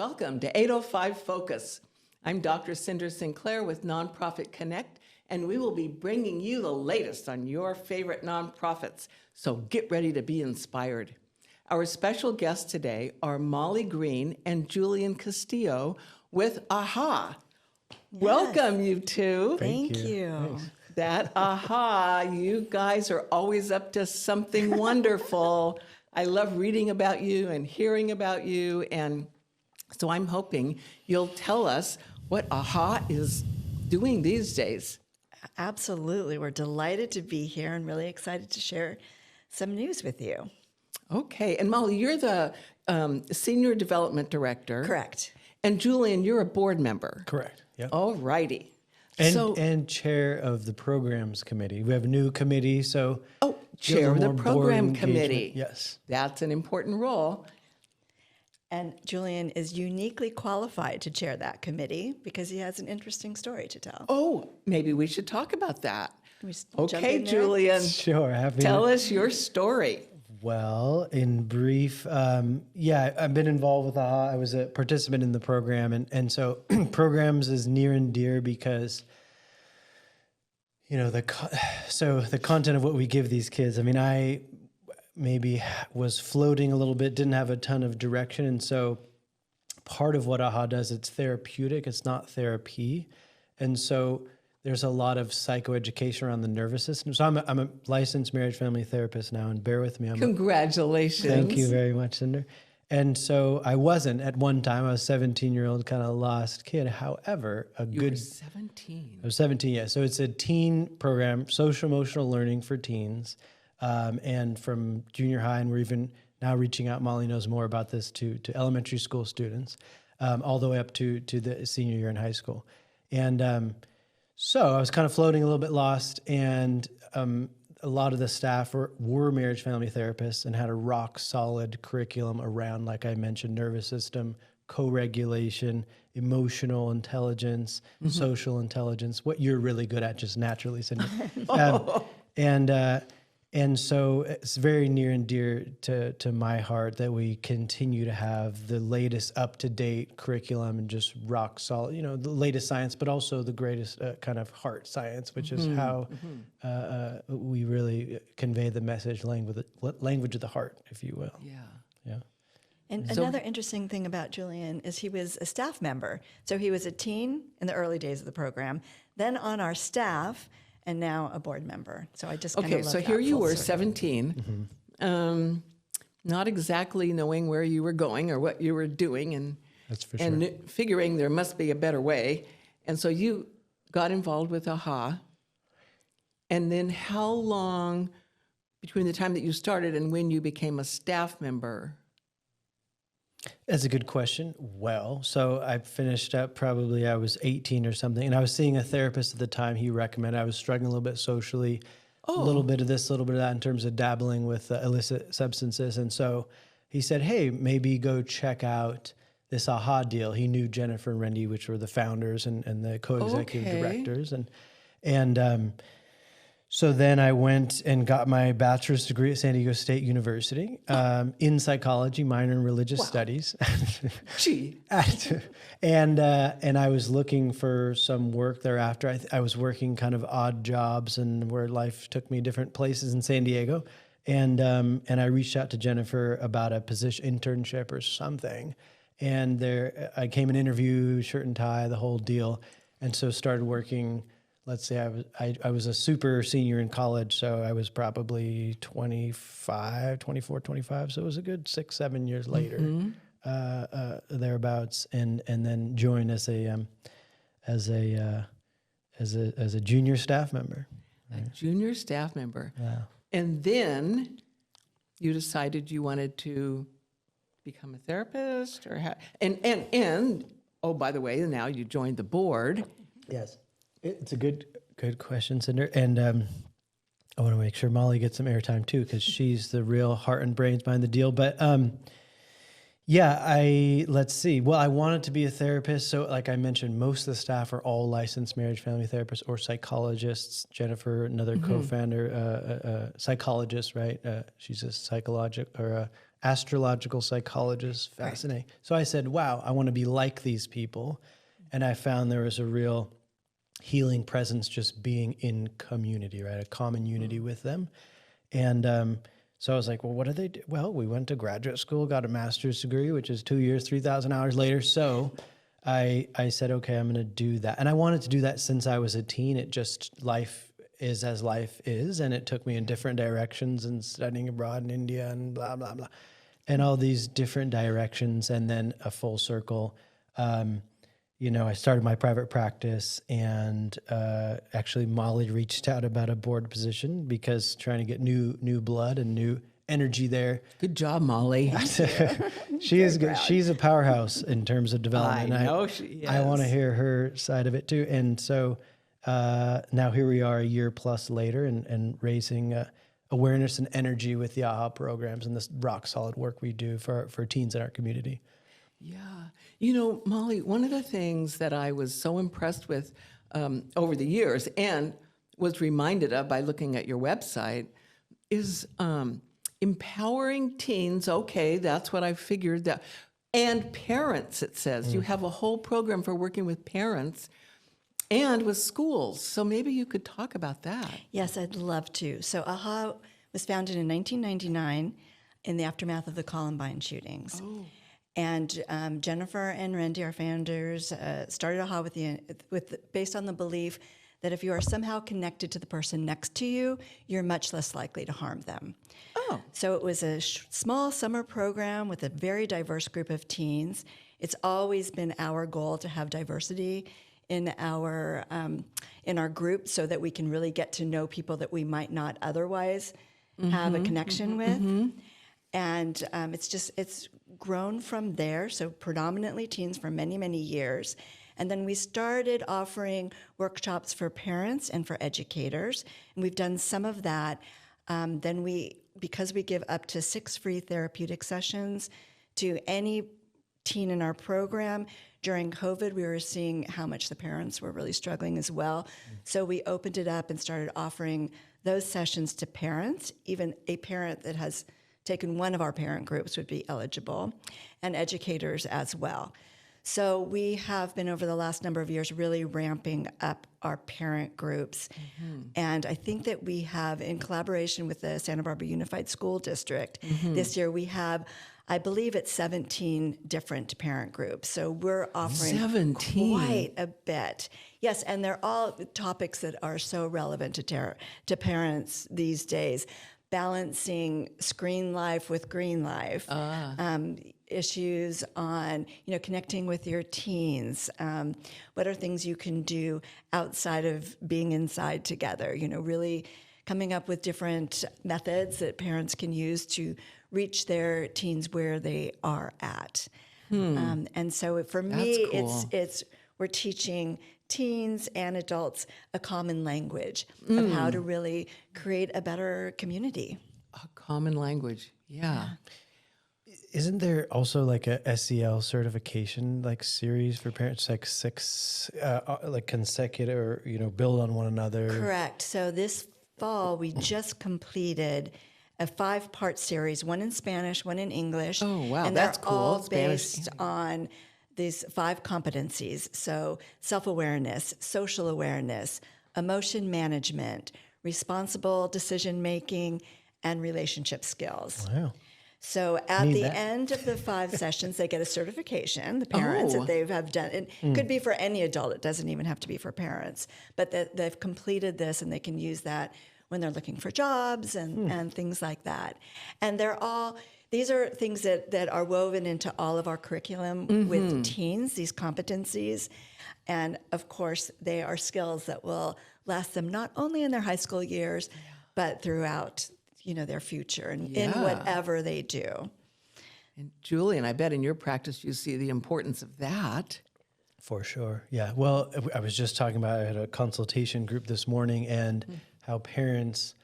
Welcome to 805 Focus. I'm Dr. Cinder Sinclair with Nonprofit Connect, and we will be bringing you the latest on your favorite nonprofits, so get ready to be inspired. Our special guests today are Molly Green and Julian Castillo with AHA. Yes. Welcome, you two. Thank you. That AHA, you guys are always up to something wonderful. I love reading about you and hearing about you, and so I'm hoping you'll tell us what AHA is doing these days. Absolutely. We're delighted to be here and really excited to share some news with you. Okay. And Molly, you're the Senior Development Director. Correct. And Julian, you're a board member. Correct. Yeah. All righty. And chair of the programs committee. We have a new committee, so chair of the program committee. Yes. That's an important role. And Julian is uniquely qualified to chair that committee because he has an interesting story to tell. Oh, maybe we should talk about that. Okay, Julian. Sure. Tell us your story. Well, in brief, I've been involved with AHA. I was a participant in the program, and so programs is near and dear because, you know, the content of what we give these kids. I mean, I maybe was floating a little bit, didn't have a ton of direction, and so part of what AHA does, it's therapeutic, it's not therapy, and so there's a lot of psychoeducation around the nervous system. So I'm a licensed marriage family therapist now, and bear with me. Congratulations. Thank you very much, Cinder. And so I wasn't at one time. I was a 17-year-old kind of lost kid. However, You were 17. I was 17, yeah. So it's a teen program, social emotional learning for teens. And from junior high, and we're even now reaching out, Molly knows more about this, to elementary school students, all the way up to the senior year in high school. And so I was kind of floating a little bit lost, and a lot of the staff were marriage family therapists and had a rock solid curriculum around, like I mentioned, nervous system, co-regulation, emotional intelligence, social intelligence, what you're really good at just naturally, Cindy. And so it's very near and dear to my heart that we continue to have the latest up-to-date curriculum and just rock solid, you know, the latest science, but also the greatest kind of heart science, which is how we really convey the message, language of the heart, if you will. Yeah. And another interesting thing about Julian is he was a staff member. So he was a teen in the early days of the program, then on our staff, and now a board member. So I just kind of love that. Okay, so here you were, circle. 17, not exactly knowing where you were going or what you were doing, and That's for sure. and figuring there must be a better way. And so you got involved with AHA. And then how long between the time that you started and when you became a staff member? That's a good question. Well, so I finished up probably I was 18 or something, and I was seeing a therapist at the time. He recommended. I was struggling a little bit socially, a little bit of this, a little bit of that in terms of dabbling with illicit substances. And so he said, hey, maybe go check out this AHA deal. He knew Jennifer and Randy, which were the founders and the co-executive directors. And so then I went and got my bachelor's degree at San Diego State University in psychology, minor in religious studies. Gee. And I was looking for some work thereafter. I was working kind of odd jobs and where life took me different places in San Diego. And I reached out to Jennifer about a position, internship or something. And I came and interviewed, shirt and tie, the whole deal. And so started working. Let's say I was a super senior in college, so I was probably 24, 25. So it was a good 6-7 years later, thereabouts, and then joined as a junior staff member. A junior staff member. Wow. And then you decided you wanted to become a therapist, or and oh, by the way, now you joined the board. Yes. It's a good question, Cinder. And I want to make sure Molly gets some airtime too, because she's the real heart and brains behind the deal. But let's see. Well, I wanted to be a therapist. So like I mentioned, most of the staff are all licensed marriage family therapists or psychologists. Jennifer, another co-founder, psychologist, right? She's a astrological psychologist, fascinating. So I said, wow, I want to be like these people. And I found there was a real healing presence just being in community, right? A common unity with them. And so I was like, well, what do they do? Well, we went to graduate school, got a master's degree, which is 2 years, 3,000 hours later. So I said, okay, I'm going to do that. And I wanted to do that since I was a teen. It just, life is as life is. And it took me in different directions and studying abroad in India and blah, blah, blah, and all these different directions. And then a full circle. I started my private practice, and actually Molly reached out about a board position because trying to get new blood and new energy there. Good job, Molly. She is good. She's a powerhouse in terms of development. I know she is. I want to hear her side of it too. And so now here we are a year plus later and raising awareness and energy with the AHA programs and this rock solid work we do for teens in our community. Yeah. Molly, one of the things that I was so impressed with over the years and was reminded of by looking at your website is empowering teens. Okay, that's what I figured that. And parents, it says. You have a whole program for working with parents and with schools. So maybe you could talk about that. Yes, I'd love to. So AHA was founded in 1999 in the aftermath of the Columbine shootings. Oh. And Jennifer and Randy, our founders, started AHA based on the belief that if you are somehow connected to the person next to you, you're much less likely to harm them. Oh. So it was a small summer program with a very diverse group of teens. It's always been our goal to have diversity in our group so that we can really get to know people that we might not otherwise have a connection with. And it's grown from there, so predominantly teens for many, many years. And then we started offering workshops for parents and for educators, and we've done some of that. Because we give up to 6 free therapeutic sessions to any teen in our program, during COVID, we were seeing how much the parents were really struggling as well. So we opened it up and started offering those sessions to parents. Even a parent that has taken one of our parent groups would be eligible, and educators as well. So we have been, over the last number of years, really ramping up our parent groups. And I think that we have, in collaboration with the Santa Barbara Unified School District, this year we have, I believe it's 17 different parent groups. So we're offering 17. Quite a bit. Yes, and they're all topics that are so relevant to parents these days. Balancing screen life with green life, issues on, connecting with your teens. What are things you can do outside of being inside together? Really coming up with different methods that parents can use to reach their teens where they are at. And so for me, cool. it's we're teaching teens and adults a common language of how to really create a better community. A common language, yeah. Isn't there also like a SEL certification series for parents, like 6 consecutive, or build on one another? Correct. So this fall we just completed a 5-part series, one in Spanish, one in English. Oh wow, and that's they're cool. all Spanish. based on these 5 competencies. So self-awareness, social awareness, emotion management, responsible decision-making, and relationship skills. Wow. So at the end of the 5 sessions, they get a certification, the parents, that they have done. It could be for any adult. It doesn't even have to be for parents. But that they've completed this, and they can use that when they're looking for jobs and things like that. And these are things that are woven into all of our curriculum with teens, these competencies. And of course, they are skills that will last them not only in their high school years, but throughout their future and in whatever they do. And Julian, I bet in your practice you see the importance of that. For sure. Yeah. Well, I was just talking about, I had a consultation group this morning, and how parents,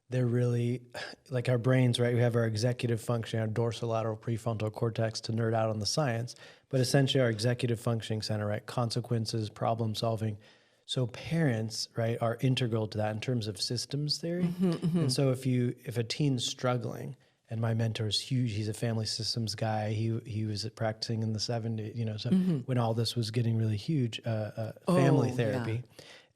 they're really like our brains, right? We have our executive function, our dorsolateral prefrontal cortex, to nerd out on the science, but essentially our executive functioning center, right? Consequences, problem solving. So parents, right, are integral to that in terms of systems theory. And so if a teen's struggling and my mentor is huge. He's a family systems guy. He was practicing in the 70s, you know, so when all this was getting really huge, family therapy.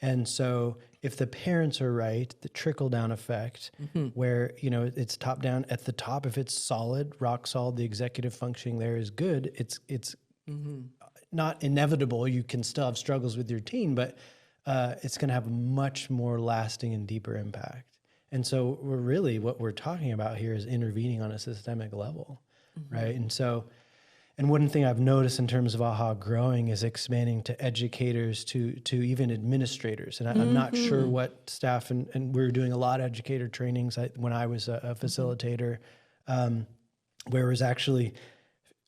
And so if the parents are right, the trickle down effect where, you know, it's top down at the top, if it's solid, rock solid, the executive functioning there is good, it's not inevitable. You can still have struggles with your teen, but it's going to have a much more lasting and deeper impact. And so what we're talking about here is intervening on a systemic level, right? And so, and one thing I've noticed in terms of AHA growing is expanding to educators, to even administrators. And I'm not sure what staff, and we were doing a lot of educator trainings when I was a facilitator, where it was actually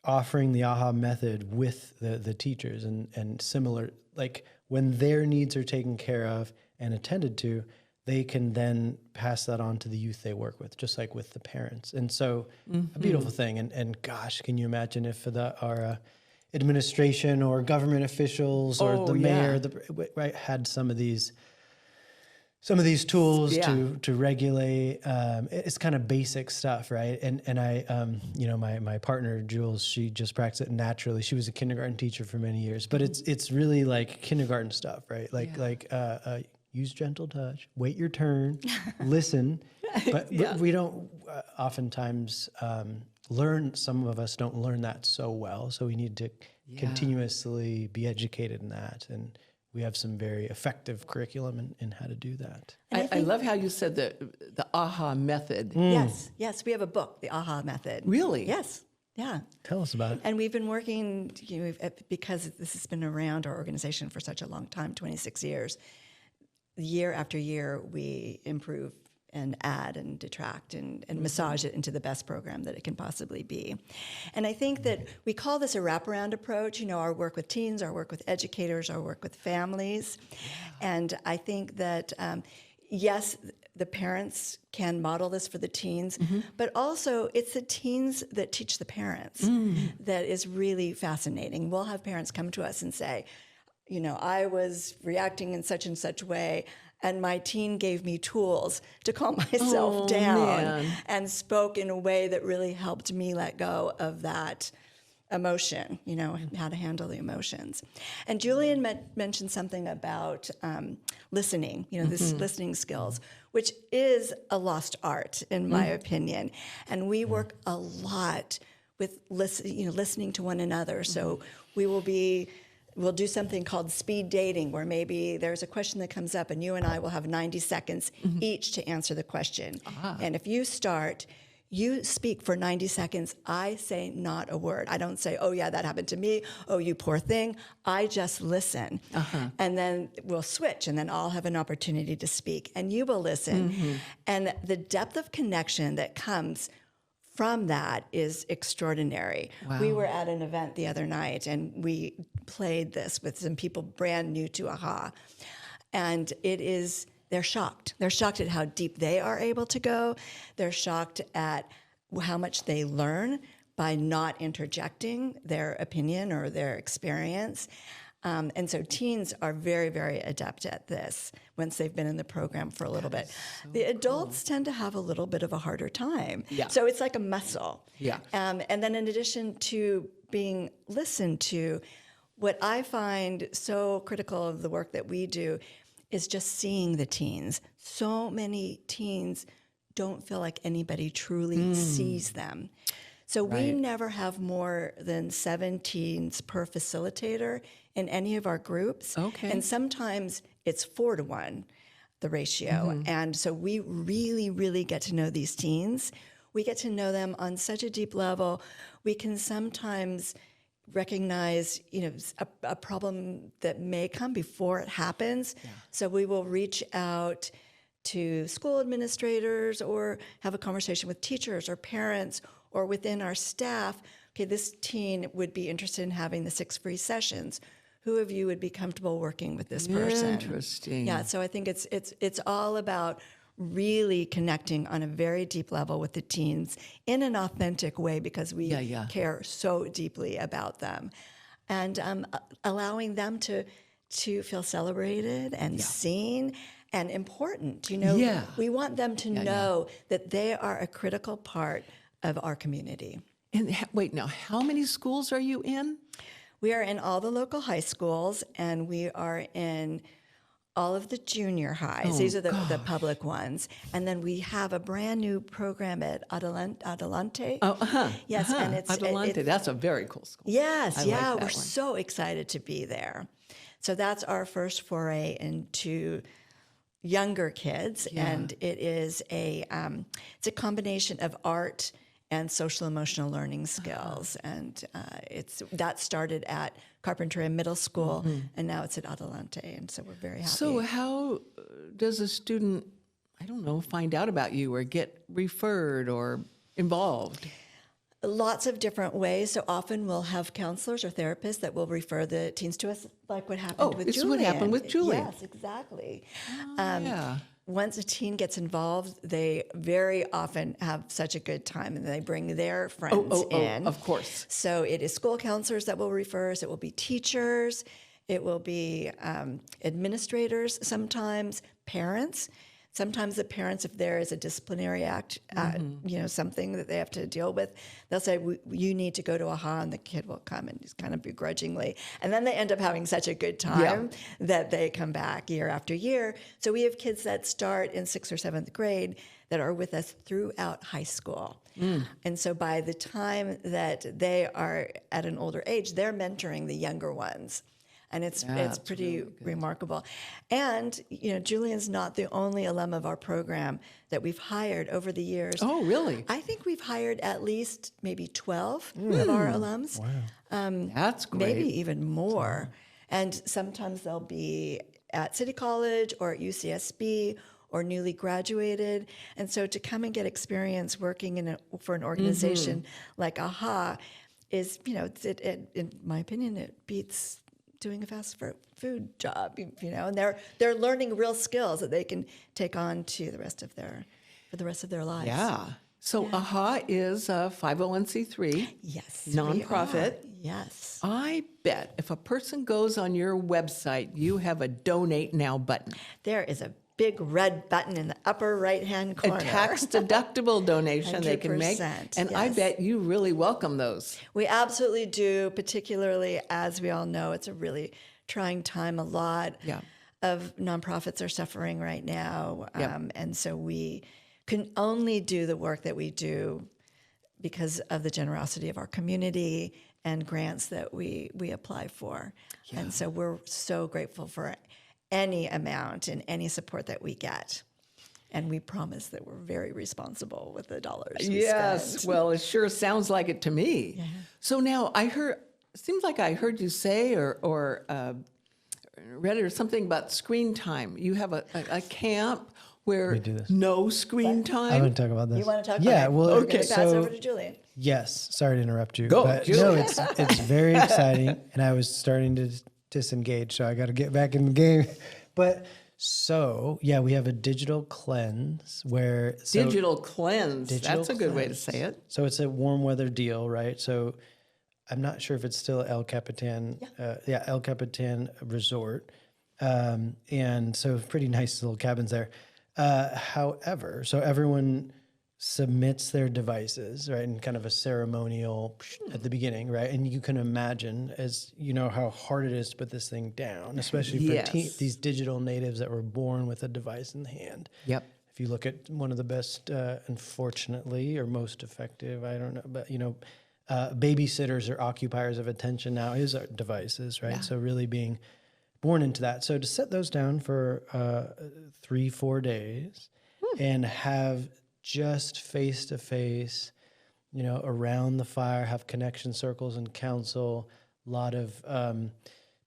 offering the AHA method with the teachers and similar, like when their needs are taken care of and attended to, they can then pass that on to the youth they work with, just like with the parents. And so a beautiful thing. And gosh, can you imagine if our administration or government officials or the mayor had some of these tools to regulate. It's kind of basic stuff, right? And I, you know, my partner Jules, she just practiced it naturally. She was a kindergarten teacher for many years, but it's really like kindergarten stuff, right? Like use gentle touch, wait your turn, listen. But we don't oftentimes learn. Some of us don't learn that so well, so we need to continuously be educated in that. And we have some very effective curriculum in how to do that. I love how you said the AHA method. Yes, we have a book, the AHA method. Really? Yes. Yeah. Tell us about it. And we've been working, you know, because this has been around our organization for such a long time, 26 years. Year after year, we improve and add and detract and massage it into the best program that it can possibly be. And I think that we call this a wraparound approach, you know, our work with teens, our work with educators, our work with families. And I think that, yes, the parents can model this for the teens, but also it's the teens that teach the parents that is really fascinating. We'll have parents come to us and say, you know, I was reacting in such and such way, and my teen gave me tools to calm myself down and spoke in a way that really helped me let go of that emotion, you know, how to handle the emotions. And Julian mentioned something about listening, you know, this listening skills, which is a lost art, in my opinion. And we work a lot with listening to one another. So we'll do something called speed dating, where maybe there's a question that comes up and you and I will have 90 seconds each to answer the question. And if you start, you speak for 90 seconds. I say not a word. I don't say, oh yeah, that happened to me. Oh, you poor thing. I just listen. And then we'll switch, and then I'll have an opportunity to speak, and you will listen. And the depth of connection that comes from that is extraordinary. Wow. We were at an event the other night, and we played this with some people brand new to AHA. And they're shocked. They're shocked at how deep they are able to go. They're shocked at how much they learn by not interjecting their opinion or their experience. And so teens are very, very adept at this once they've been in the program for a little bit. The adults tend to have a little bit of a harder time. So it's like a muscle. And then in addition to being listened to, what I find so critical of the work that we do is just seeing the teens. So many teens don't feel like anybody truly sees them. So we never have more than 7 teens per facilitator in any of our groups. And sometimes it's 4 to 1, the ratio. And so we really, really get to know these teens. We get to know them on such a deep level. We can sometimes recognize, you know, a problem that may come before it happens. So we will reach out to school administrators or have a conversation with teachers or parents or within our staff. Okay, this teen would be interested in having the 6 free sessions. Who of you would be comfortable working with this person? Interesting. Yeah, so I think it's all about really connecting on a very deep level with the teens in an authentic way, because we care so deeply about them, and allowing them to feel celebrated and seen and important. You know, we want them to know that they are a critical part of our community. And wait, now, how many schools are you in? We are in all the local high schools, and we are in all of the junior highs. These are the public ones. And then we have a brand new program at Adelante. Yes, and it's Adelante. That's a very cool school. Yes, I like that we're one. so excited to be there. So that's our first foray into younger kids, and it is it's a combination of art and social emotional learning skills, and that started at Carpinteria Middle School, and now it's at Adelante, and so we're very happy. So how does a student, I don't know, find out about you or get referred or involved? Lots of different ways. So often we'll have counselors or therapists that will refer the teens to us, like what happened with Julian. This is what happened with Julian. Yes, exactly. Yeah. Once a teen gets involved, they very often have such a good time, and they bring their friends in. Of course. So it is school counselors that will refer us. It will be teachers. It will be administrators sometimes, parents. Sometimes the parents, if there is a disciplinary act, something that they have to deal with, they'll say, you need to go to AHA, and the kid will come and just kind of begrudgingly. And then they end up having such a good time that they come back year after year. So we have kids that start in 6th or 7th grade that are with us throughout high school. And so by the time that they are at an older age, they're mentoring the younger ones. And it's pretty really remarkable. And, Julian's not the only alum of our program that we've hired over the years. Oh, really? I think we've hired at least maybe 12 of our alums. Wow. That's great. Maybe even more. And sometimes they'll be at City College or at UCSB or newly graduated. And so to come and get experience working for an organization like AHA is, in my opinion, it beats doing a fast food job, and they're learning real skills that they can take on to for the rest of their lives. Yeah. So AHA is a 501c3 Yes. nonprofit. Yes. I bet if a person goes on your website, you have a donate now button. There is a big red button in the upper right-hand corner. A tax-deductible donation they can make. 100%, And I yes. bet you really welcome those. We absolutely do, particularly as we all know, it's a really trying time. A lot of nonprofits are suffering right now. And so we can only do the work that we do because of the generosity of our community and grants that we apply for. And so we're so grateful for any amount and any support that we get. And we promise that we're very responsible with the dollars we spend. Well, it sure sounds like it to me. So now seems like I heard you say or read it or something about screen time. You have a camp where no screen time? I want to talk about this. You want to talk Yeah, about it? well, We're going to pass over to Julian. Yes, sorry to interrupt you. Go, but Julian. no, it's very exciting, and I was starting to disengage, so I got to get back in the game. But we have a digital cleanse where Digital cleanse. That's a good way to say it. So it's a warm weather deal, right? So I'm not sure if it's still El Capitan. El Capitan Resort, and so pretty nice little cabins there. However, so everyone submits their devices, right, in kind of a ceremonial at the beginning, right? And you can imagine, as you know, how hard it is to put this thing down, especially for these digital natives that were born with a device in the hand. Yep. If you look at one of the best, unfortunately, or most effective, I don't know, but babysitters or occupiers of attention now is our devices, right? So really being born into that. So to set those down for 3-4 days and have just face-to-face, around the fire, have connection circles and counsel, a lot of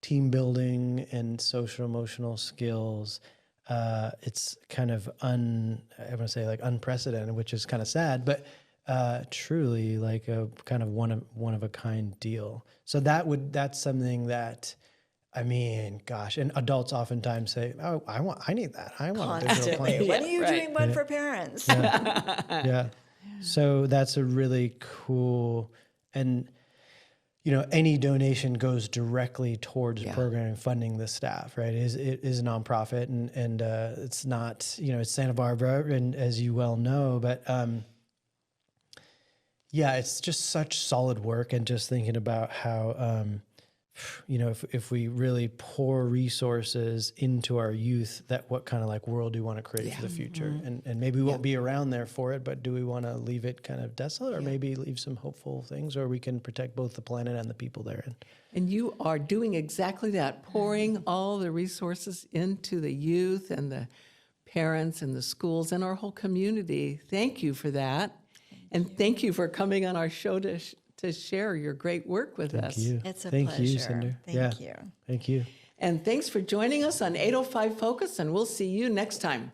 team building and social emotional skills. It's kind of unprecedented, which is kind of sad, but truly like a kind of one of a kind deal. So that's something that, I mean, gosh, and adults oftentimes say, "Oh, I need that. I want a digital plan." When are you doing one for parents? Yeah. So that's a really cool, and any donation goes directly towards programming, funding the staff, right? It is a nonprofit, and it's not, it's Santa Barbara, and as you well know, but Yeah, it's just such solid work, and just thinking about how, if we really pour resources into our youth, that what kind of like world do we want to create for the future? And maybe we won't be around there for it, but do we want to leave it kind of desolate, or maybe leave some hopeful things, or we can protect both the planet and the people therein? And you are doing exactly that, pouring all the resources into the youth and the parents and the schools and our whole community. Thank you for that. And thank you for coming on our show to share your great work with us. Thank you. It's a Thank pleasure. you, Cinder. Thank you. Thank you. And thanks for joining us on 805 Focus, and we'll see you next time.